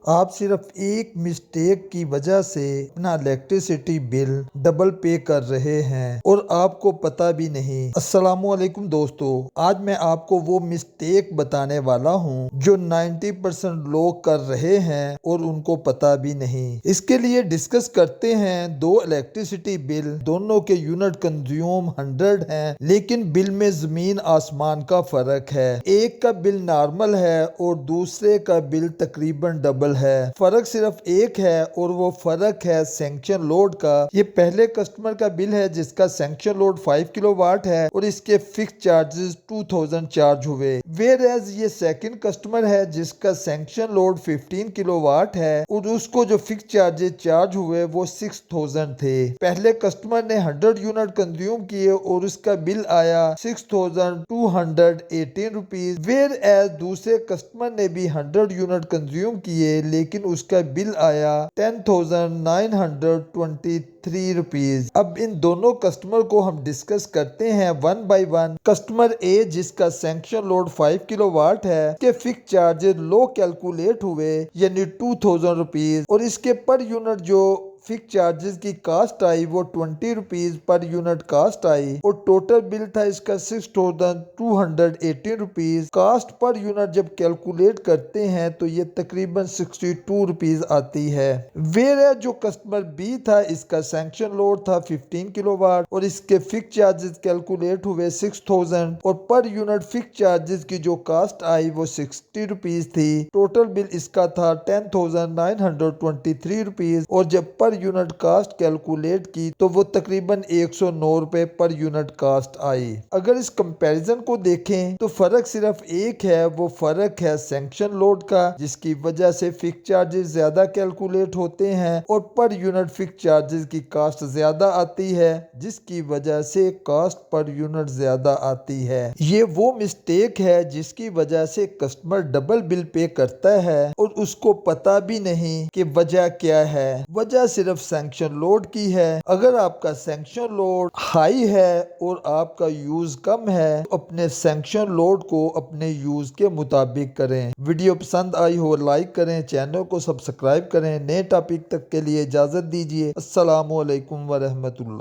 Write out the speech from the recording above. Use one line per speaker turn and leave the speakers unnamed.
आप सिर्फ एक मिस्टेक की वजह से अपना इलेक्ट्रिसिटी बिल डबल पे कर रहे हैं और आपको पता भी नहीं। अस्सलामुअलैकुम दोस्तों, आज मैं आपको वो मिस्टेक बताने वाला हूँ जो 90% लोग कर रहे हैं और उनको पता भी नहीं। इसके लिए डिस्कस करते हैं दो इलेक्ट्रिसिटी बिल, दोनों के यूनिट कंज्यूम 100 हैं, लेकिन बिल में जमीन आसमान का फर्क है। एक का बिल नॉर्मल है और दूसरे का बिल तकरीबन डबल है। फर्क सिर्फ एक है और वो फर्क है सैंक्शन लोड का। ये पहले कस्टमर का बिल है जिसका सैंक्शन लोड 5 किलोवाट है और इसके फिक्स चार्जेस 2000 चार्ज हुए। वेयर एज ये सेकंड कस्टमर है जिसका सैंक्शन लोड 15 किलोवाट है और उसको जो फिक्स चार्जेस चार्ज हुए वो 6000 थे। पहले कस्टमर ने 100 यूनिट कंज्यूम किए और उसका बिल आया 6218 रुपीज। वेयर एज दूसरे कस्टमर ने भी 100 यूनिट कंज्यूम किए लेकिन उसका बिल आया 10,923 रुपीज। अब इन दोनों कस्टमर को हम डिस्कस करते हैं वन बाय वन। कस्टमर ए जिसका सैंक्शन लोड 5 किलोवाट है, के फिक्स चार्जेस लो कैलकुलेट हुए यानी 2000 रुपीज और इसके पर यूनिट जो फिक्स चार्जेस की कास्ट आई वो 20 रुपीज पर यूनिट कास्ट आई और टोटल बिल था इसका 6218 रुपीज। कास्ट पर यूनिट जब कैलकुलेट करते हैं तो ये तकरीबन 62 रुपीज आती है। वेयर जो कस्टमर बी था, इसका सैंक्शन लोड था 15 किलोवाट और इसके फिक्स चार्जेस कैलकुलेट हुए 6000 और पर यूनिट फिक्स चार्जेस की जो कास्ट आई वो 60 रुपीज थी। टोटल बिल इसका था 10,923 रुपीज और जब पर यूनिट कास्ट कैलकुलेट की तो वो तकरीबन 109 रुपए पर यूनिट कास्ट आई। अगर इस कंपैरिजन को देखें तो फर्क सिर्फ एक है, वो फर्क है सैंक्शन लोड का, जिसकी वजह से फिक्स चार्जेस ज्यादा कैलकुलेट होते हैं और पर यूनिट फिक्स चार्जेस की कास्ट ज्यादा आती है, जिसकी वजह से कास्ट पर यूनिट ज्यादा आती है। ये वो मिस्टेक है जिसकी वजह से कस्टमर डबल बिल पे करता है और उसको पता भी नहीं कि वजह क्या है। वजह सिर्फ सैंक्शन लोड की है। अगर आपका सैंक्शन लोड हाई है और आपका यूज कम है तो अपने सैंक्शन लोड को अपने यूज के मुताबिक करें। वीडियो पसंद आई हो लाइक करें, चैनल को सब्सक्राइब करें। नए टॉपिक तक के लिए इजाजत दीजिए। अस्सलामु अलैकुम व रहमतुल्लाह।